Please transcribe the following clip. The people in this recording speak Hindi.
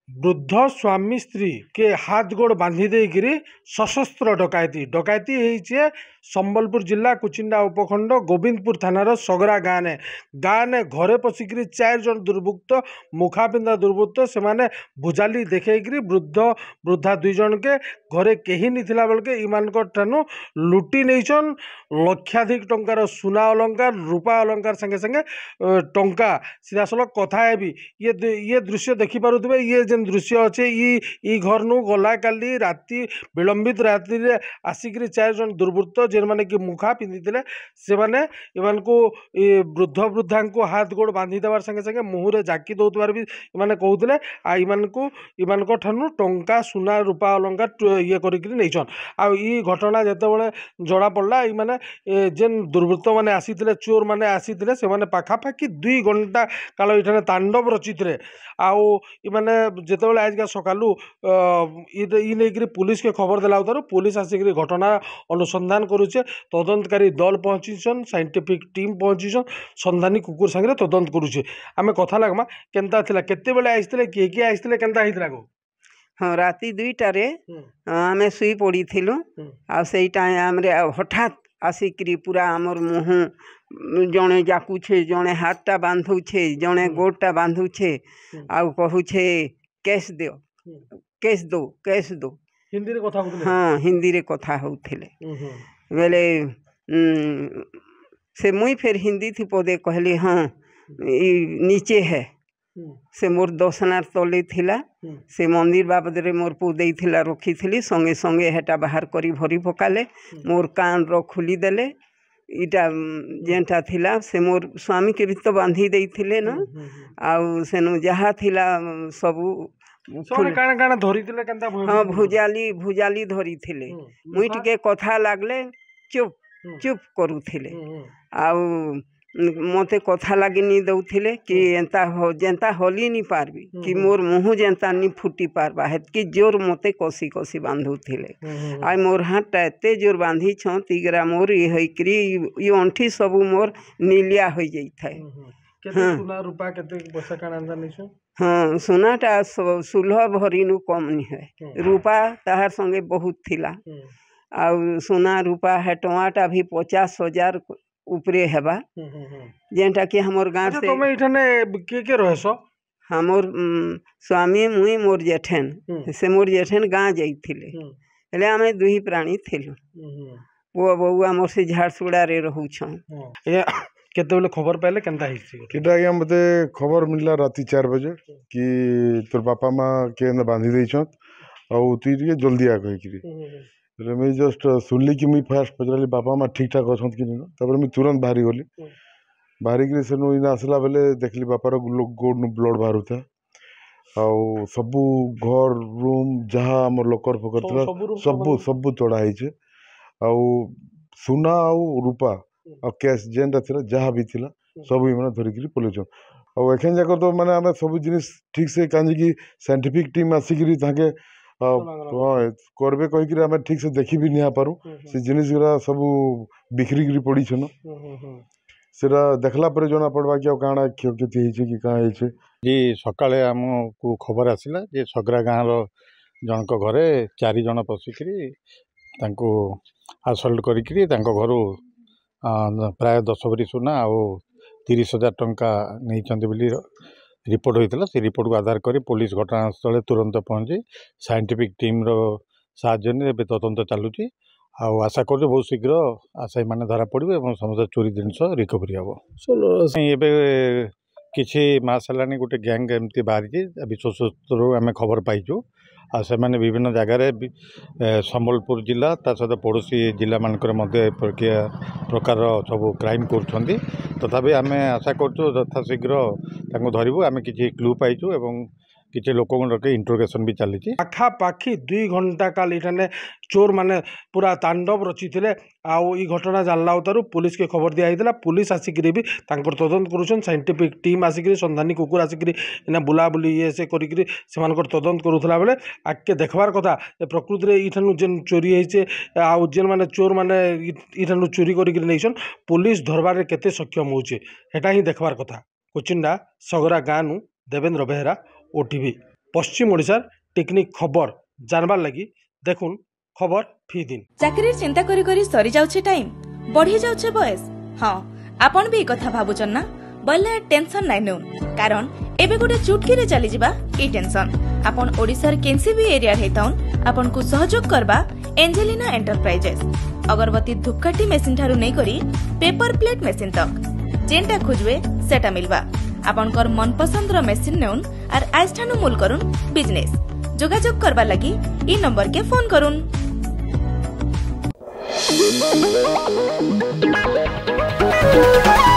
वृद्ध स्वामी स्त्री के हाथ गोड़ बांधी देकरी सशस्त्र डकायती डकायती होइछे संबलपुर जिला कुचिंडा उपखंड गोविंदपुर थानार सगरा गाँ ने घरे पशिकी 4 जन दुर्वृत्त मुखा पिंधा दुर्वृत्त से माने भुजाली देखैकरी वृद्ध वृद्धा 2 जन के घरे कहीं नहीं बेलके इमानकर ठानु लुटी नहींछन लक्षाधिक टंकार सुना अलंकार रूपा अलंकार संगे संगे टंका सीधासलख कथा है ये दृश्य देखिपे ये जेन दृश्य अच्छे ई घर नु गला काली राति विलंबित राति रे आसिक 4 जन दुर्वृत्त जेन माने कि मुखा पिंधिथिले से माने इमान को वृद्ध वृद्धा को हाथ गोड़ बांधी देवार संगे संगे मुहरे जाकी दौथबार भी इमाने कहूथिले आ इमान को ठानु टंका सुना रूपा अलंकार ये करिकरी नैछन आ ई घटना जेतेबेले जड़ा पड़ला ई माने जेन दुर्वृत्त माने आसीथिले चोर माने आसीथिले से माने पाखापाखि 2 घंटा काल इठाने तांडव रचिथिले आउ इमाने जेतेबेले आज सकालू इ नहीं पुलिस के खबर देला उतारू पुलिस आसिक घटना अनुसंधान करुचे तदंतकारी दल पहुँचीछन साइंटिफिक टीम पहुँचीछन संधानी कुकुर संगे तदंत करुचे आमे कथा लागमा केनता थिला केते बेले आइसथिले किए आइसथिले केनता हितला गो हाँ राति 2टारे आमे सुई पड़ी थिलु आ सेई टाइम रे हठात आसिक पूरा आमर मुँह जड़े जाकुछे जड़े हाथटा बांधुछे जड़े गोड़टा बांधुछे आ कहूछे कैश दियो कैश दो हिंदी रे कथा होउथिले हाँ हिंदी रे कथा होउथिले बेले से मुई फिर हिंदी थी पदे कहली हाँ नीचे है से मोर दसनार तले थिला से मंदिर बाबद रे मोर पु देइथिला रखी थिली संगे संगे हेटा बाहर करी भरी पकाले मोर कान रो खुली देले इटा जेनटा थिला से मोर स्वामी के भी तो बांधी देइथिले न आउ सेनु जहा थिला सबू काना काना धरी थिले केनता हाँ भुजाली धरी थिले मुई टिके कथा लागले चुप करूथिले आउ मते कथा लगी नहीं दौथिले कि एंता हो जेंता होली नहीं पारबी कि मोर मुँह जेंता नहीं फुटी पारबा हेतकी जोर मते कसी कसी बांधुथिले आई मोर हाथटा एते जोर बांधी छ तिगरा मोर ये होइकरी ये अंठी सबू मोर नीलिया हो जाइथाय केते सुना रूपा केते पैसा काना अंदर निछो हाँ सोनाटा 16 भरी नु कम नहीं है रूपा ताहार संगे बहुत थिला आ सोना रूपा है टमाटा भी 50,000 उपरे हेबा जेनटा कि हमर गाँव से तुम इठाने के रहसो हमर स्वामी मुई मोर जेठन से मोर जेठन गाँ जाइथिले हेले आमे दुही प्राणी थिलु पुआ बउआ मोर से झारसुड़ा रे रहू छ केते बेले खबर पाइले केनता हिसी केटा आज्ञा मते खबर मिलला राति 4 बजे कि तोर बापा माँ के बांधी देइछत आ तु टिके जल्दी आ कहिकरी मैं जस्ट सुनली कि मुई फास्ट पचराली बापा माँ ठीक ठाक अच्छा कि नहीं मुझे तुरंत बाहरी गली बाहरिक से आसला बेले देखली बापार गोड़ ब्लड बाहर था आउ सबू घर रूम जहाँ आम लकर फकर था सबू सबू चढ़ाई आउ सुना आउ रूपा आ कैश जेनटा थिला जहाँ भी थिला सब मैंने धरिकी पलैछन आउ एखन जाकर तो माने आम सब जिनिस ठीक से कांजी साइंटिफिक टीम आसिक करबे कहीकि आम ठीक से देखी भी नहीं पारू से जिनिस गुरा सब बिखरी पड़ी छन सेरा देखला पर जना पड़वा कि काଣା क्षति होइछे कि काँ होइछे जी सकाळे हमको खबर आसिला जे सगरा गाँव रो जनक घरे 4 जन पशिकी तांको असल्ट करिकरी तांको घरु प्राय 10 भरी सुना आ 30,000 टंका नहीं बोली रिपोर्ट होता से रिपोर्ट को आधार कर पुलिस घटनास्थल तुरंत पहुँची साइंटिफिक टीम रो साहाय्य तदंत चलुची आशा कर बहुत शीघ्र आशा मैंने धरा पड़े और समस्त चोरी जिनस रिकवरी हम किसी मास है गोटे गैंग एमती बाहरी विश्वसूत्र आम खबर पाइचु आ से माने विभिन्न जगार संबलपुर जिला ता सहित पड़ोशी जिला मानक प्रकार सब क्राइम कर तथापि आम आशा करूँ यथाशीघ्र धरबू आम किसी क्लू पाइचु एवं किसी लोक इंट्रोगेशन भी चली पाखापाखि 2 घंटा काल इठाने चोर माने पूरा तांडव रचिथिले आउ ई घटना जानला उतारू पुलिस के खबर दिया हितला पुलिस आसिकरी भी तांकर तदंत करुछन साइंटिफिक टीम आसिकरी संधानी कुकुर आसिकरी इना बुलाबुली ये से करिकरी सेमानकर तदंत करुथला बेले आके देखबार कथा प्रकृति रे इठानु जेन चोरी होइछे आउ जेन माने चोर माने इठानु चोरी करिकरी नैछन पुलिस धरबार रे केते सक्षम होउछे हेटा ही देखबार कथा कुचिंडा सगरा गाँव देवेंद्र बेहरा OTV। पश्चिम ओडिशार टेक्निक खबर जानबार लगी देखुन खबर फी दिन। चाकरी चिंता करी करी सरी जाउछे टाइम बढ़ी जाउछे बयस। हाँ आपण भी कथा भाबुचन ना बोले टेंशन नाइ नेउन कारण एबे गोटे चुटकी रे चली जिबा ए टेंशन। आपण ओडिसार केनसी भी एरिया हेताउन आपण को सहयोग करबा एंजेलिना एंटरप्राइजेस अगरबत्ती धूपकाठी मेसिन ठारू नै करी पेपर प्लेट मेसिन तक जेंटा खोजवे सेटा मिलबा। आपण कर मन पसंद रो मेसिन नेउन आर आज ठानु मूल करुन बिजनेस जोगाजोग करबा लगी ई नंबर के फोन करुन। We'll be right back.